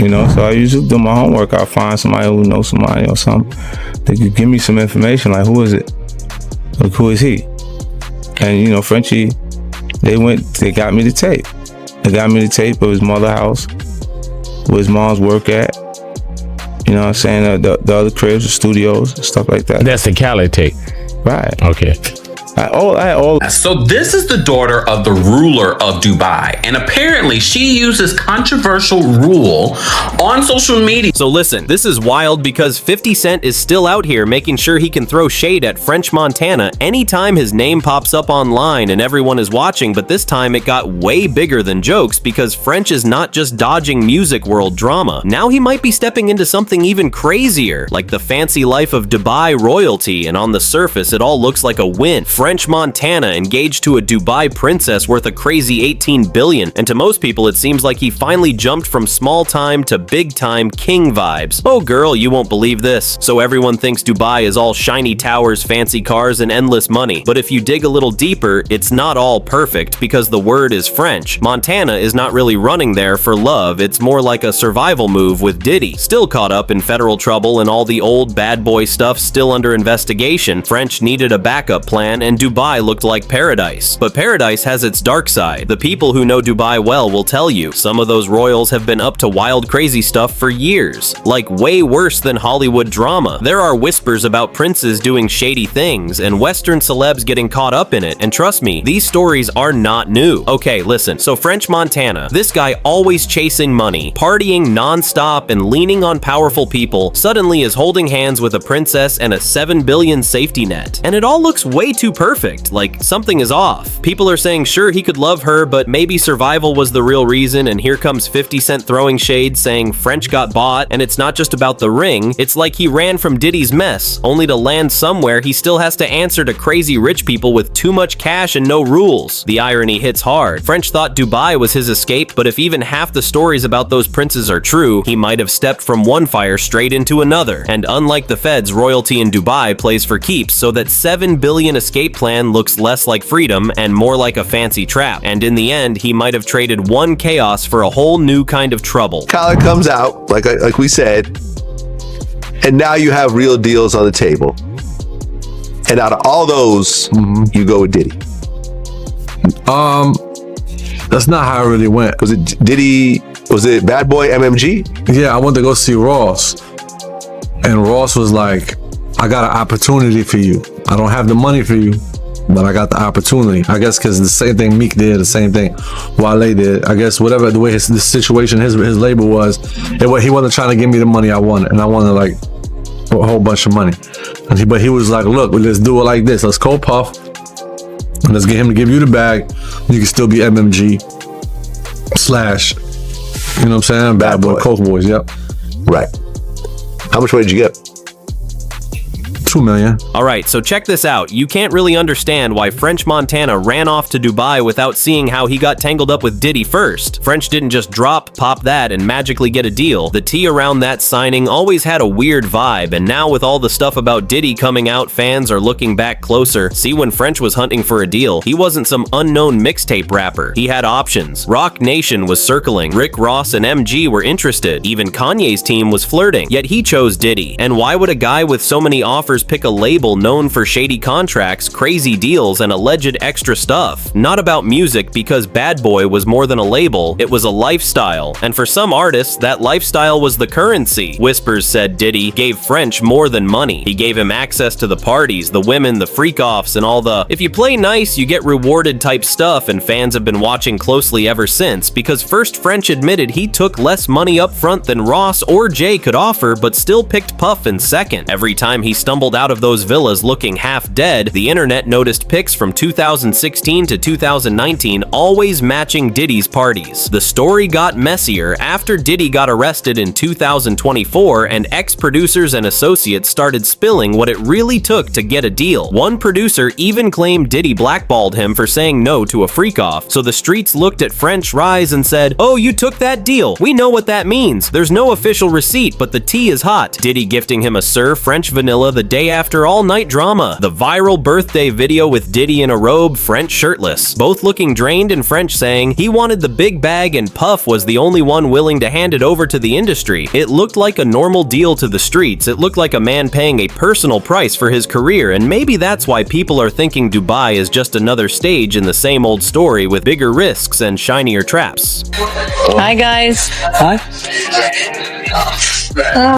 You know, so I usually do my homework. I'll find somebody who knows somebody or something. They could give me some information, like, who is it? Like, who is he? And, you know, Frenchie, they got me the tape. They got me the tape of his mother's house, where his mom's work at. You know what I'm saying? The other cribs, the studios, stuff like that. That's the Cali tape. Right. Okay. So this is the daughter of the ruler of Dubai, and apparently she uses controversial rule on social media. So listen, this is wild because 50 Cent is still out here making sure he can throw shade at French Montana anytime his name pops up online and everyone is watching, but this time it got way bigger than jokes because French is not just dodging music world drama. Now he might be stepping into something even crazier, like the fancy life of Dubai royalty, and on the surface it all looks like a win. French Montana engaged to a Dubai princess worth a crazy 18 billion, and to most people it seems like he finally jumped from small-time to big-time king vibes. Oh girl, you won't believe this. So everyone thinks Dubai is all shiny towers, fancy cars, and endless money. But if you dig a little deeper, it's not all perfect because the word is French. Montana is not really running there for love, it's more like a survival move with Diddy. Still caught up in federal trouble and all the old bad boy stuff still under investigation, French needed a backup plan and Dubai looked like paradise. But paradise has its dark side. The people who know Dubai well will tell you, some of those royals have been up to wild crazy stuff for years. Like way worse than Hollywood drama. There are whispers about princes doing shady things and Western celebs getting caught up in it, and trust me, these stories are not new. Okay, listen, so French Montana, this guy always chasing money, partying non-stop and leaning on powerful people, suddenly is holding hands with a princess and a 7 billion safety net. And it all looks way too perfect, like something is off. People are saying sure he could love her, but maybe survival was the real reason, and here comes 50 Cent throwing shade saying French got bought, and it's not just about the ring, it's like he ran from Diddy's mess, only to land somewhere he still has to answer to crazy rich people with too much cash and no rules. The irony hits hard. French thought Dubai was his escape, but if even half the stories about those princes are true, he might have stepped from one fire straight into another. And unlike the feds, royalty in Dubai plays for keeps, so that 7 billion escape plan looks less like freedom and more like a fancy trap. And in the end, he might have traded one chaos for a whole new kind of trouble. Colin comes out, like we said, and now you have real deals on the table. And out of all those, you go with Diddy. That's not how it really went. Was it Diddy? Was it Bad Boy MMG? Yeah, I went to go see Ross. And Ross was like, I got an opportunity for you. I don't have the money for you, but I got the opportunity. I guess because the same thing Meek did, the same thing Wale did. I guess whatever the way the situation, his label was, he wasn't trying to give me the money I wanted, and I wanted like a whole bunch of money. But he was like, look, let's do it like this. Let's co-puff, and let's get him to give you the bag. You can still be MMG / you know what I'm saying? Bad Boy, Coke Boys, yep. Right. How much money did you get? 2 million. Alright, so check this out. You can't really understand why French Montana ran off to Dubai without seeing how he got tangled up with Diddy first. French didn't just pop that, and magically get a deal. The tea around that signing always had a weird vibe, and now with all the stuff about Diddy coming out, fans are looking back closer. See, when French was hunting for a deal, he wasn't some unknown mixtape rapper. He had options. Rock Nation was circling. Rick Ross and MG were interested. Even Kanye's team was flirting. Yet he chose Diddy. And why would a guy with so many offers pick a label known for shady contracts, crazy deals, and alleged extra stuff? Not about music, because Bad Boy was more than a label, it was a lifestyle. And for some artists, that lifestyle was the currency. Whispers said Diddy gave French more than money. He gave him access to the parties, the women, the freak-offs, and all the if you play nice, you get rewarded type stuff, and fans have been watching closely ever since, because first French admitted he took less money up front than Ross or Jay could offer, but still picked Puff in second. Every time he stumbled out of those villas looking half dead, the internet noticed pics from 2016 to 2019 always matching Diddy's parties. The story got messier after Diddy got arrested in 2024 and ex-producers and associates started spilling what it really took to get a deal. One producer even claimed Diddy blackballed him for saying no to a freak-off, so the streets looked at French Rise and said, "Oh, you took that deal. We know what that means. There's no official receipt, but the tea is hot." Diddy gifting him a Sir French Vanilla the day Day after all-night drama, the viral birthday video with Diddy in a robe, French shirtless, both looking drained and French saying he wanted the big bag and Puff was the only one willing to hand it over to the industry. It looked like a normal deal to the streets. It looked like a man paying a personal price for his career, and maybe that's why people are thinking Dubai is just another stage in the same old story with bigger risks and shinier traps. Hi guys. Hi.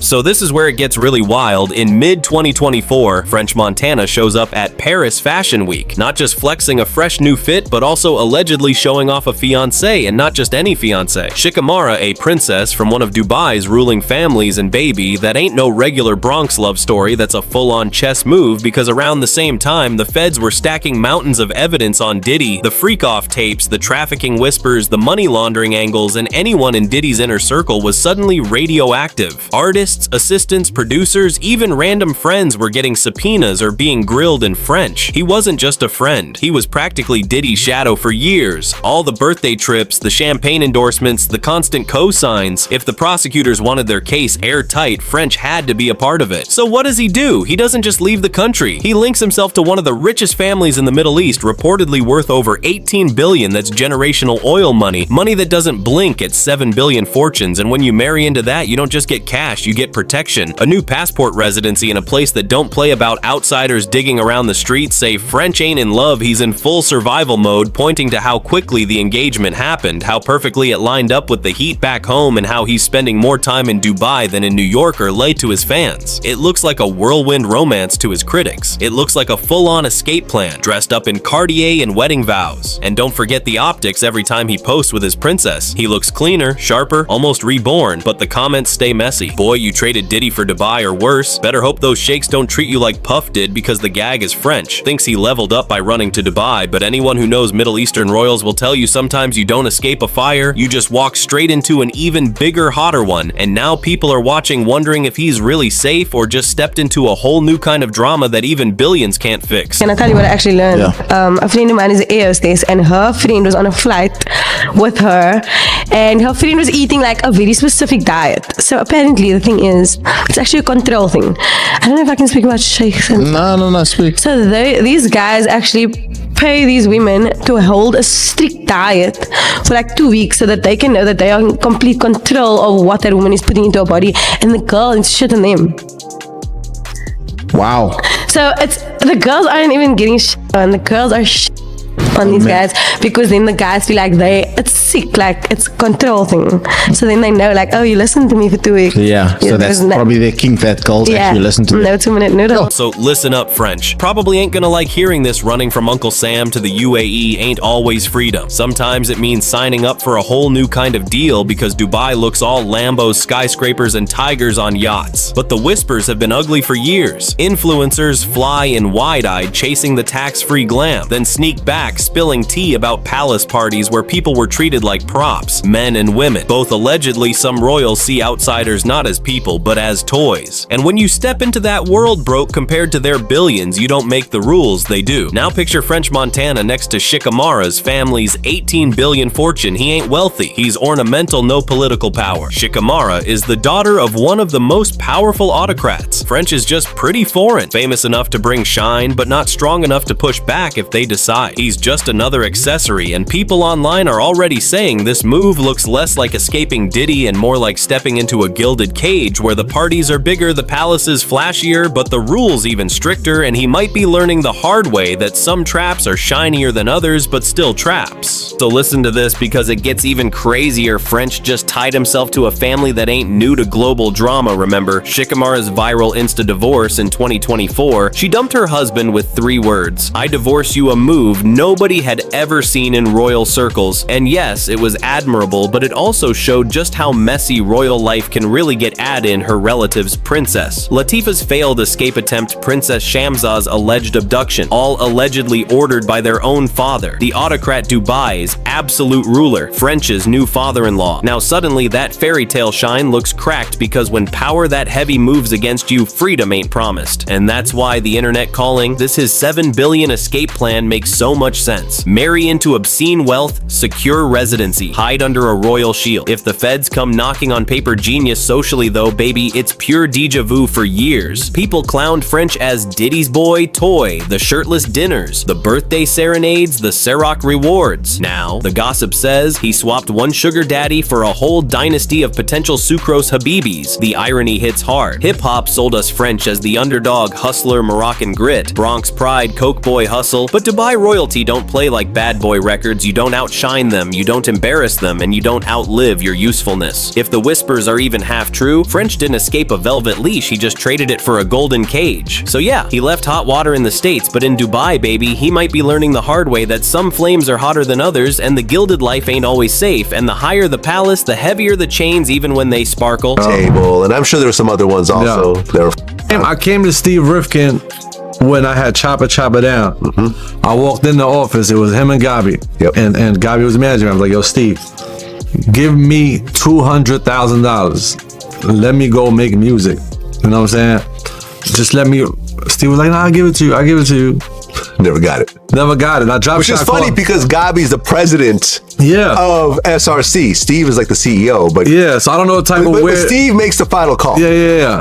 So this is where it gets really wild. In mid-2024, French Montana shows up at Paris Fashion Week, not just flexing a fresh new fit, but also allegedly showing off a fiancé, and not just any fiancé. 𝐃𝐢𝐬𝐜𝐸𝐸, a princess from one of Dubai's ruling families, and baby, that ain't no regular Bronx love story, that's a full-on chess move, because around the same time, the feds were stacking mountains of evidence on Diddy, the freak-off tapes, the trafficking whispers, the money laundering angles, and anyone in Diddy's inner circle was suddenly radioactive. Artists, assistants, producers, even random friends were getting subpoenas or being grilled in French. He wasn't just a friend. He was practically Diddy's shadow for years. All the birthday trips, the champagne endorsements, the constant co-signs. If the prosecutors wanted their case airtight, French had to be a part of it. So what does he do? He doesn't just leave the country. He links himself to one of the richest families in the Middle East, reportedly worth over 18 billion. That's generational oil money. Money that doesn't blink at 7 billion fortunes. And when you marry into that, you don't just get cash, you get protection, a new passport residency in a place that don't play about outsiders digging around the streets, say French ain't in love, he's in full survival mode, pointing to how quickly the engagement happened, how perfectly it lined up with the heat back home, and how he's spending more time in Dubai than in New York or LA to his fans. It looks like a whirlwind romance to his critics. It looks like a full-on escape plan, dressed up in Cartier and wedding vows. And don't forget the optics every time he posts with his princess. He looks cleaner, sharper, almost reborn, but the comments stay messy. Boy, you traded Diddy for Dubai or worse. Better hope those sheiks don't treat you like Puff did, because the gag is French. Thinks he leveled up by running to Dubai, but anyone who knows Middle Eastern royals will tell you sometimes you don't escape a fire, you just walk straight into an even bigger, hotter one. And now people are watching wondering if he's really safe or just stepped into a whole new kind of drama that even billions can't fix. Can I tell you what I actually learned? A friend of mine is an air hostess, and her friend was on a flight with her, and her friend was eating like a very specific diet. So apparently the thing is, it's actually a control thing. I don't know if I can speak about sheikhs. No, speak. So these guys actually pay these women to hold a strict diet for like 2 weeks so that they can know that they are in complete control of what that woman is putting into her body, and the girl is shit on them. Wow. So it's the girls aren't even getting shit on, the girls are shit on these guys, because then the guys feel like it's sick, like it's a control thing. So then they know, like, oh, you listened to me for 2 weeks. Yeah, so that's probably their kink, that girls actually listen to it. No 2-minute noodle. So listen up, French. Probably ain't gonna like hearing this. Running from Uncle Sam to the UAE ain't always freedom. Sometimes it means signing up for a whole new kind of deal, because Dubai looks all Lambos, skyscrapers, and tigers on yachts. But the whispers have been ugly for years. Influencers fly in wide-eyed, chasing the tax-free glam, then sneak back, spilling tea about palace parties where people were treated like props, men and women. Both allegedly, some royals see outsiders not as people, but as toys. And when you step into that world, broke, compared to their billions, you don't make the rules, they do. Now picture French Montana next to 𝐃𝐢𝐬𝐸𝐸's family's 18 billion fortune. He ain't wealthy. He's ornamental, no political power. 𝐃𝐢𝐬𝐸𝐸 is the daughter of one of the most powerful autocrats. French is just pretty foreign, famous enough to bring shine, but not strong enough to push back if they decide. He's just another accessory, and people online are already saying this move looks less like escaping Diddy and more like stepping into a gilded cage where the parties are bigger, the palaces flashier, but the rules even stricter, and he might be learning the hard way that some traps are shinier than others, but still traps. So listen to this, because it gets even crazier. French just tied himself to a family that ain't new to global drama, remember? 𝐃𝐢𝐬𝐸𝐸's viral Insta-divorce in 2024, she dumped her husband with 3 words. I divorce you, a move nobody had ever seen in royal circles. And yes, it was admirable, but it also showed just how messy royal life can really get. Add in her relative's princess. Latifah's failed escape attempt, Princess Shamsah's alleged abduction, all allegedly ordered by their own father, the autocrat Dubai's absolute ruler, French's new father-in-law. Now suddenly that fairy tale shine looks cracked, because when power that heavy moves against you, freedom ain't promised. And that's why the internet calling this his 7 billion escape plan makes so much sense. Marry into obscene wealth, secure residency, hide under a royal shield. If the feds come knocking on Paper Genius socially though, baby, it's pure deja vu for years. People clowned French as Diddy's boy toy, the shirtless dinners, the birthday serenades, the Ciroc rewards. Now, the gossip says he swapped one sugar daddy for a whole dynasty of potential sucrose habibis. The irony hits hard. Hip-hop sold us French as the underdog, hustler, Moroccan grit, Bronx pride, coke boy hustle, but Dubai royalty don't play like bad boy records. You don't outshine them, you don't embarrass them, and you don't outlive your usefulness. If the whispers are even half true, French didn't escape a velvet leash, he just traded it for a golden cage. So yeah, he left hot water in the States, but in Dubai, baby, he might be learning the hard way that some flames are hotter than others, and the gilded life ain't always safe, and the higher the palace, the heavier the chains even when they sparkle. Table, and I'm sure there were some other ones also. Yeah. I came to Steve Rifkin when I had Chopper Down. I walked in the office, it was him and Gabi. And Gabi was the manager. I was like, yo, Steve, give me $200,000. Let me go make music. You know what I'm saying? Just let me. Steve was like, nah, I'll give it to you. I'll give it to you. Never got it. Never got it. I dropped. Which is funny because Gabi's the president of SRC. Steve is like the CEO, but so I don't know what type of but Steve makes the final call.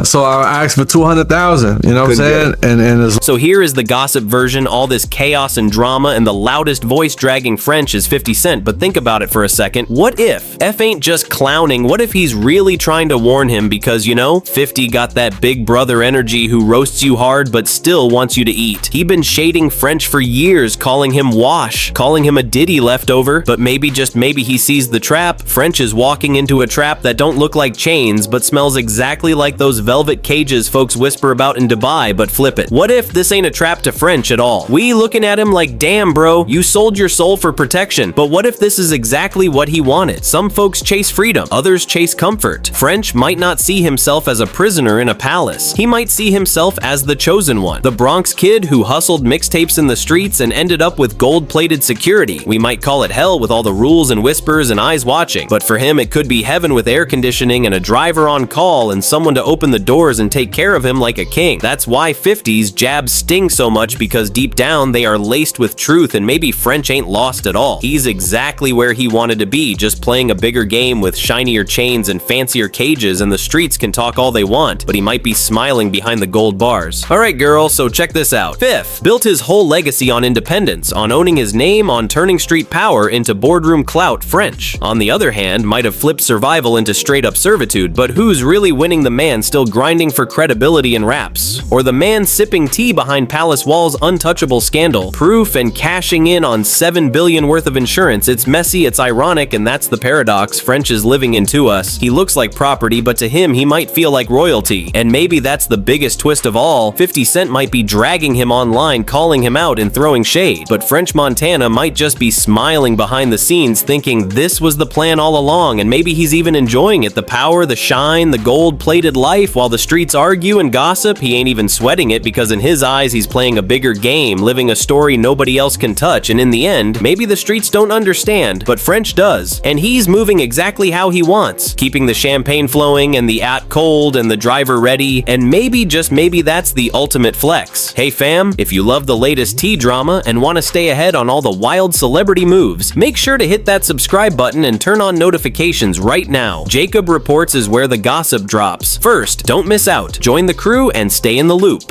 So I asked for $200,000. You know what I'm saying? And so here is the gossip version. All this chaos and drama, and the loudest voice dragging French is 50 Cent. But think about it for a second. What if F ain't just clowning? What if he's really trying to warn him? Because, you know, 50 got that big brother energy who roasts you hard but still wants you to eat. He been shading French for years, calling him wash, calling him a Diddy leftover, but maybe, just maybe, he sees the trap. French is walking into a trap that don't look like chains, but smells exactly like those velvet cages folks whisper about in Dubai, but flip it. What if this ain't a trap to French at all? We looking at him like, damn bro, you sold your soul for protection, but what if this is exactly what he wanted? Some folks chase freedom, others chase comfort. French might not see himself as a prisoner in a palace. He might see himself as the chosen one, the Bronx kid who hustled mixtapes in the streets and ended up with gold-plated security. We might call it hell with all the rules and whispers and eyes watching, but for him it could be heaven with air conditioning and a driver on call and someone to open the doors and take care of him like a king. That's why 50's jabs sting so much, because deep down they are laced with truth, and maybe French ain't lost at all. He's exactly where he wanted to be, just playing a bigger game with shinier chains and fancier cages, and the streets can talk all they want, but he might be smiling behind the gold bars. Alright girl, so check this out. Fifth built his whole legacy on independence, on owning his name, on turning street power into boardroom clout. French, on the other hand, might have flipped survival into straight up servitude, but who's really winning? The man still grinding for credibility in raps, or the man sipping tea behind palace walls? Untouchable scandal, proof, and cashing in on $7 billion worth of insurance? It's messy, it's ironic, and that's the paradox French is living into us. He looks like property, but to him he might feel like royalty, and maybe that's the biggest twist of all. 50 Cent might be dragging him online, calling him out and throwing shade, but French Montana might just be smiling behind the scenes, thinking this was the plan all along, and maybe he's even enjoying it. The power, the shine, the gold-plated life. While the streets argue and gossip, he ain't even sweating it, because in his eyes he's playing a bigger game, living a story nobody else can touch, and in the end, maybe the streets don't understand, but French does, and he's moving exactly how he wants, keeping the champagne flowing and the at cold and the driver ready, and maybe, just maybe, that's the ultimate flex. Hey fam, if you love the latest tea drama and want to stay ahead on all the wild celebrity moves, make sure to hit that subscribe button and turn on notifications right now. Jacob Reports is where the gossip drops. First, don't miss out. Join the crew and stay in the loop.